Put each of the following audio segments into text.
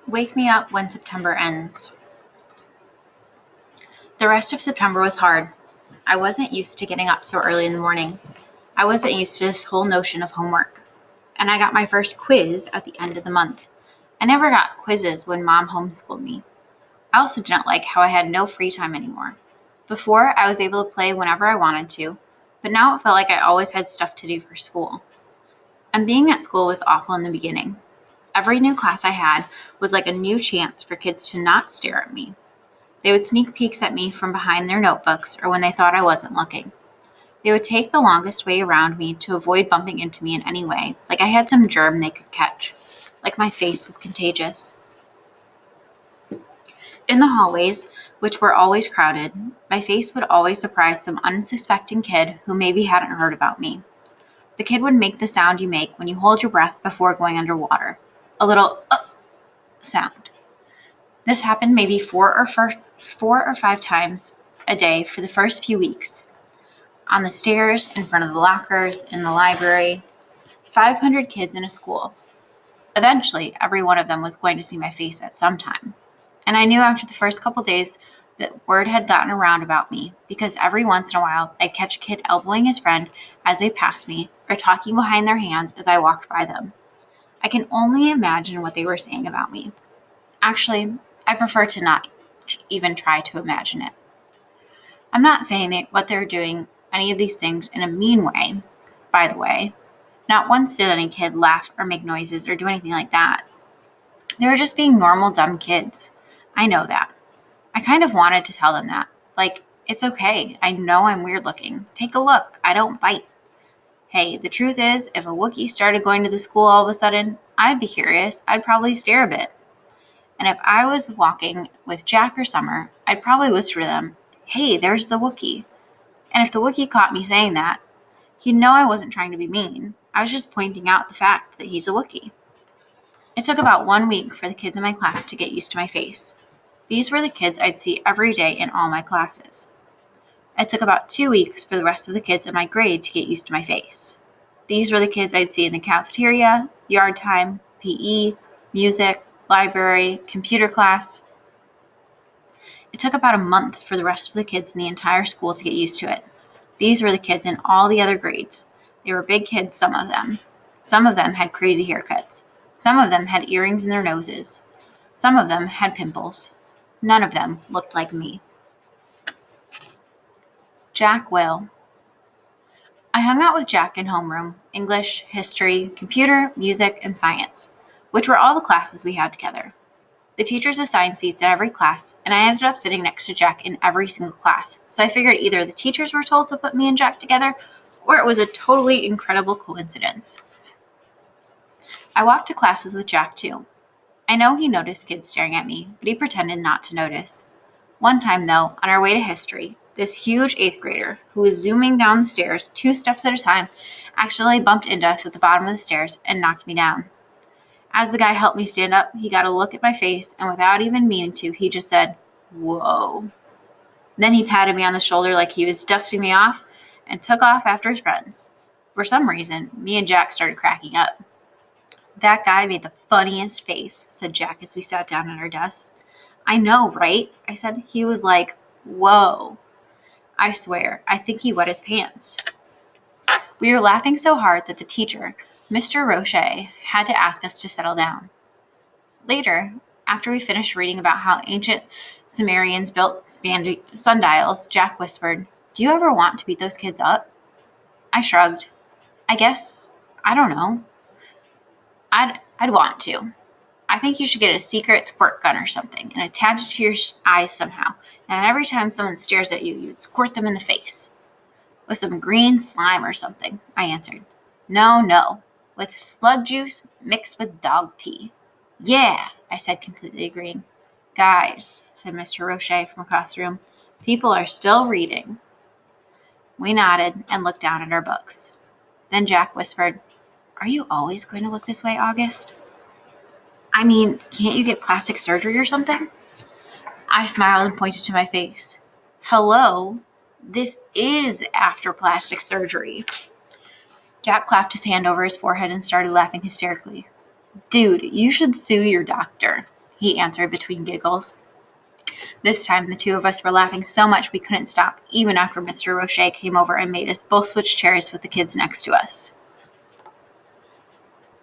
Wake me up when September ends. The rest of September was hard. I wasn't used to getting up so early in the morning. I wasn't used to this whole notion of homework. And I got my first quiz at the end of the month. I never got quizzes when mom homeschooled me. I also didn't like how I had no free time anymore. Before, I was able to play whenever I wanted to, but now it felt like I always had stuff to do for school. And being at school was awful in the beginning. Every new class I had was like a new chance for kids to not stare at me. They would sneak peeks at me from behind their notebooks or when they thought I wasn't looking. They would take the longest way around me to avoid bumping into me in any way, like I had some germ they could catch, like my face was contagious. In the hallways, which were always crowded, my face would always surprise some unsuspecting kid who maybe hadn't heard about me. The kid would make the sound you make when you hold your breath before going underwater, a little sound. This happened maybe four or five times a day for the first few weeks. On the stairs, in front of the lockers, in the library. 500 kids in a school. Eventually, every one of them was going to see my face at some time. And I knew after the first couple days that word had gotten around about me because every once in a while I'd catch a kid elbowing his friend as they passed me or talking behind their hands as I walked by them. I can only imagine what they were saying about me. Actually, I prefer to not even try to imagine it. I'm not saying that what they're doing any of these things in a mean way, by the way. Not once did any kid laugh or make noises or do anything like that. They were just being normal, dumb kids. I know that. I kind of wanted to tell them that. Like, it's okay. I know I'm weird looking. Take a look. I don't bite. Hey, the truth is, if a Wookiee started going to the school all of a sudden, I'd be curious. I'd probably stare a bit. And if I was walking with Jack or Summer, I'd probably whisper to them, hey, there's the Wookiee. And if the Wookiee caught me saying that, he'd know I wasn't trying to be mean. I was just pointing out the fact that he's a Wookiee. It took about 1 week for the kids in my class to get used to my face. These were the kids I'd see every day in all my classes. It took about 2 weeks for the rest of the kids in my grade to get used to my face. These were the kids I'd see in the cafeteria, yard time, PE, music, library, computer class. It took about a month for the rest of the kids in the entire school to get used to it. These were the kids in all the other grades. They were big kids, some of them. Some of them had crazy haircuts. Some of them had earrings in their noses. Some of them had pimples. None of them looked like me. Jack Will. I hung out with Jack in homeroom, English, history, computer, music, and science, which were all the classes we had together. The teachers assigned seats at every class, and I ended up sitting next to Jack in every single class, so I figured either the teachers were told to put me and Jack together, or it was a totally incredible coincidence. I walked to classes with Jack too. I know he noticed kids staring at me, but he pretended not to notice. One time, though, on our way to history, this huge 8th grader, who was zooming down the stairs 2 steps at a time, accidentally bumped into us at the bottom of the stairs and knocked me down. As the guy helped me stand up, he got a look at my face, and without even meaning to, he just said, "Whoa." Then he patted me on the shoulder like he was dusting me off and took off after his friends. For some reason, me and Jack started cracking up. "That guy made the funniest face," said Jack as we sat down at our desks. "I know, right?" I said. "He was like, whoa." I swear, I think he wet his pants. We were laughing so hard that the teacher, Mr. Roche, had to ask us to settle down. Later, after we finished reading about how ancient Sumerians built sundials, Jack whispered, "Do you ever want to beat those kids up?" I shrugged. "I guess, I don't know. I'd want to. I think you should get a secret squirt gun or something and attach it to your eyes somehow. And every time someone stares at you, you'd squirt them in the face. With some green slime or something," I answered. No. With slug juice mixed with dog pee." "Yeah," I said, completely agreeing. "Guys," said Mr. Roche from across the room, "people are still reading." We nodded and looked down at our books. Then Jack whispered, "Are you always going to look this way, August? I mean, can't you get plastic surgery or something?" I smiled and pointed to my face. "Hello, this is after plastic surgery." Jack clapped his hand over his forehead and started laughing hysterically. "Dude, you should sue your doctor," he answered between giggles. This time, the two of us were laughing so much we couldn't stop, even after Mr. Roche came over and made us both switch chairs with the kids next to us.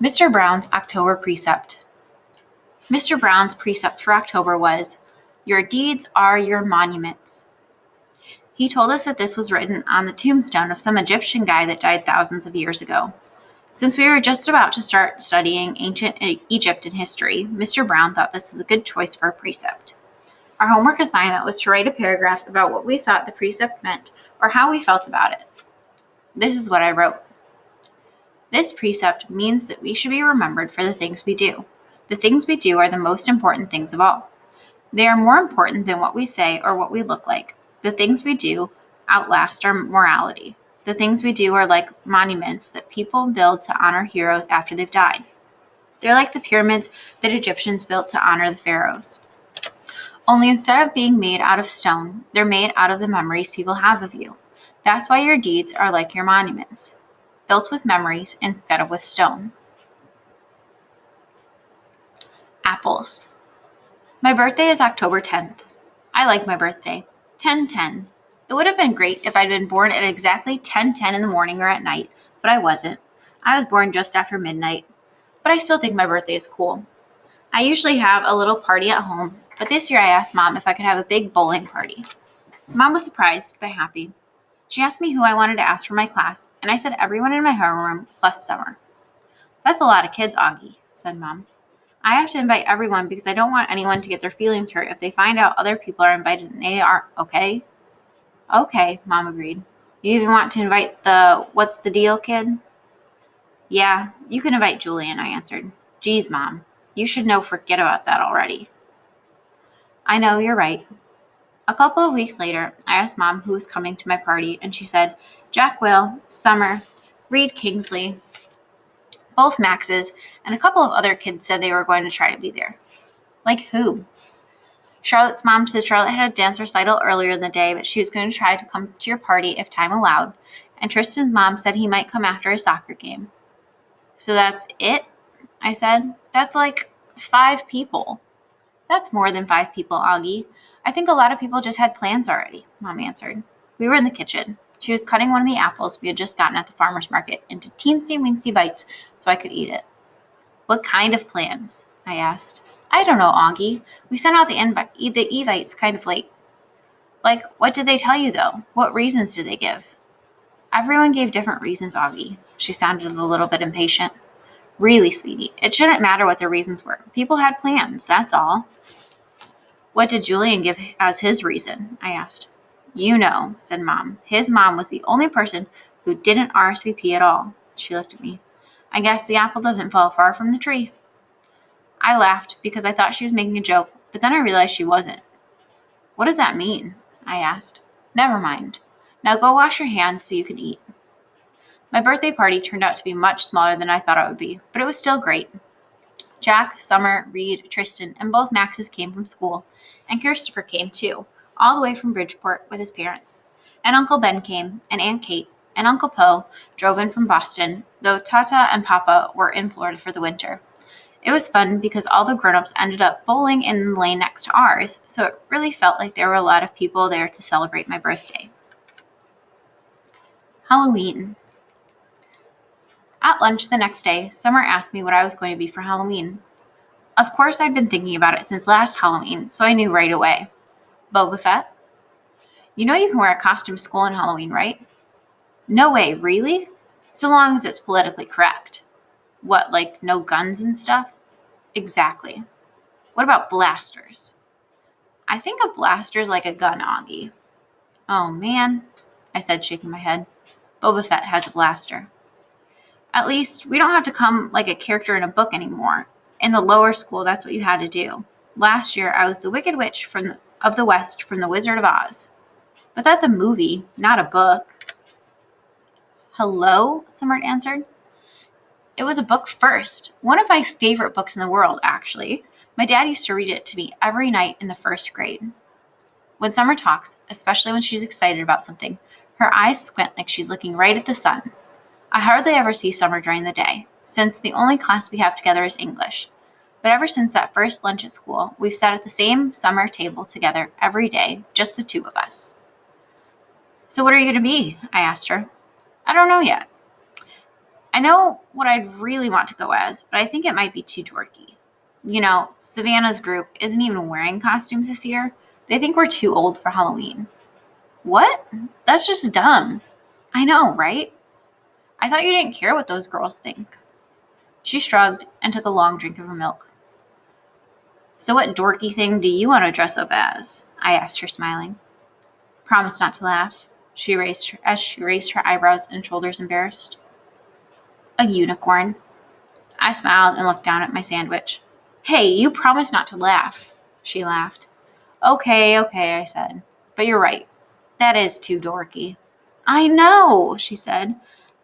Mr. Browne's October Precept. Mr. Browne's precept for October was, "Your deeds are your monuments." He told us that this was written on the tombstone of some Egyptian guy that died thousands of years ago. Since we were just about to start studying ancient Egypt and history, Mr. Browne thought this was a good choice for a precept. Our homework assignment was to write a paragraph about what we thought the precept meant or how we felt about it. This is what I wrote. This precept means that we should be remembered for the things we do. The things we do are the most important things of all. They are more important than what we say or what we look like. The things we do outlast our morality. The things we do are like monuments that people build to honor heroes after they've died. They're like the pyramids that Egyptians built to honor the pharaohs. Only instead of being made out of stone, they're made out of the memories people have of you. That's why your deeds are like your monuments, built with memories instead of with stone. Apples. My birthday is October 10th. I like my birthday. 10:10. It would have been great if I'd been born at exactly 10:10 in the morning or at night, but I wasn't. I was born just after midnight. But I still think my birthday is cool. I usually have a little party at home, but this year I asked Mom if I could have a big bowling party. Mom was surprised but happy. She asked me who I wanted to ask for my class, and I said everyone in my homeroom plus Summer. "That's a lot of kids, Augie," said Mom. "I have to invite everyone because I don't want anyone to get their feelings hurt if they find out other people are invited and they aren't, okay?" "Okay," Mom agreed. "You even want to invite the what's the deal kid?" "Yeah, you can invite Julian," I answered. "Geez, Mom, you should know forget about that already." "I know, you're right." A couple of weeks later, I asked Mom who was coming to my party, and she said, Jack Will, Summer, Reed Kingsley, both Maxes, and a couple of other kids said they were going to try to be there. Like who? Charlotte's mom said Charlotte had a dance recital earlier in the day, but she was going to try to come to your party if time allowed, and Tristan's mom said he might come after a soccer game. "So that's it?" I said. "That's like 5 people." "That's more than 5 people, Augie. I think a lot of people just had plans already," Mom answered. We were in the kitchen. She was cutting one of the apples we had just gotten at the farmer's market into teensy-weensy bites so I could eat it. "What kind of plans?" I asked. "I don't know, Augie. We sent out the evites kind of late." "Like, what did they tell you, though? What reasons did they give?" "Everyone gave different reasons, Augie." She sounded a little bit impatient. "Really, sweetie, it shouldn't matter what their reasons were. People had plans, that's all." "What did Julian give as his reason?" I asked. "You know," said Mom. "His mom was the only person who didn't RSVP at all." She looked at me. "I guess the apple doesn't fall far from the tree." I laughed because I thought she was making a joke, but then I realized she wasn't. "What does that mean?" I asked. "Never mind. Now go wash your hands so you can eat." My birthday party turned out to be much smaller than I thought it would be, but it was still great. Jack, Summer, Reed, Tristan, and both Maxes came from school, and Christopher came too, all the way from Bridgeport with his parents. And Uncle Ben came, and Aunt Kate, and Uncle Poe drove in from Boston, though Tata and Papa were in Florida for the winter. It was fun because all the grown-ups ended up bowling in the lane next to ours, so it really felt like there were a lot of people there to celebrate my birthday. Halloween. At lunch the next day, Summer asked me what I was going to be for Halloween. Of course, I'd been thinking about it since last Halloween, so I knew right away. Boba Fett? "You know you can wear a costume to school on Halloween, right?" "No way, really?" "So long as it's politically correct." "What, like no guns and stuff?" "Exactly." "What about blasters?" "I think a blaster's like a gun, Augie." "Oh, man," I said, shaking my head. "Boba Fett has a blaster." "At least we don't have to come like a character in a book anymore. In the lower school, that's what you had to do. Last year, I was the Wicked Witch of the West from The Wizard of Oz." "But that's a movie, not a book." "Hello?" Summer answered. "It was a book first. One of my favorite books in the world, actually. My dad used to read it to me every night in the first grade." When Summer talks, especially when she's excited about something, her eyes squint like she's looking right at the sun. I hardly ever see Summer during the day, since the only class we have together is English. But ever since that first lunch at school, we've sat at the same summer table together every day, just the two of us. So what are you going to be? I asked her. I don't know yet. I know what I'd really want to go as, but I think it might be too dorky. Savannah's group isn't even wearing costumes this year. They think we're too old for Halloween. What? That's just dumb. I know, right? I thought you didn't care what those girls think. She shrugged and took a long drink of her milk. So what dorky thing do you want to dress up as? I asked her, smiling. Promise not to laugh. She raised her eyebrows and shoulders, embarrassed. A unicorn. I smiled and looked down at my sandwich. Hey, you promised not to laugh. She laughed. Okay, I said. But you're right. That is too dorky. I know, she said,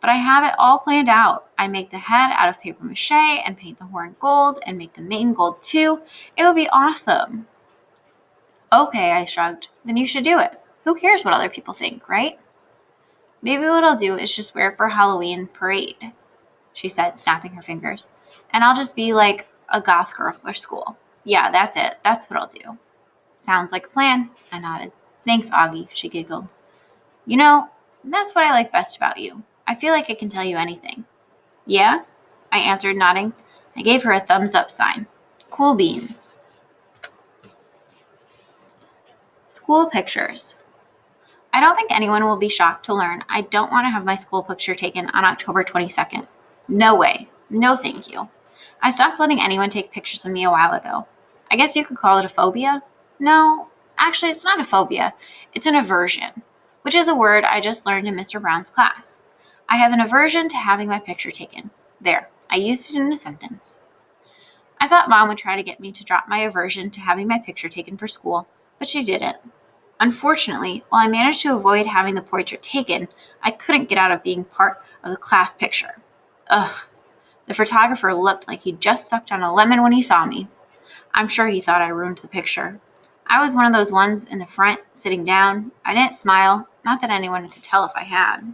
but I have it all planned out. I make the head out of paper mache and paint the horn gold and make the mane gold too. It would be awesome. Okay, I shrugged. Then you should do it. Who cares what other people think, right? Maybe what I'll do is just wear it for Halloween parade, she said, snapping her fingers. And I'll just be like a goth girl for school. Yeah, that's it. That's what I'll do. Sounds like a plan, I nodded. Thanks, Augie, she giggled. You know, that's what I like best about you. I feel like I can tell you anything. Yeah? I answered, nodding. I gave her a thumbs up sign. Cool beans. School pictures. I don't think anyone will be shocked to learn I don't want to have my school picture taken on October 22nd. No way. No thank you. I stopped letting anyone take pictures of me a while ago. I guess you could call it a phobia. No, actually, it's not a phobia. It's an aversion, which is a word I just learned in Mr. Browne's class. I have an aversion to having my picture taken. There, I used it in a sentence. I thought Mom would try to get me to drop my aversion to having my picture taken for school, but she didn't. Unfortunately, while I managed to avoid having the portrait taken, I couldn't get out of being part of the class picture. Ugh, the photographer looked like he'd just sucked on a lemon when he saw me. I'm sure he thought I ruined the picture. I was one of those ones in the front, sitting down. I didn't smile, not that anyone could tell if I had.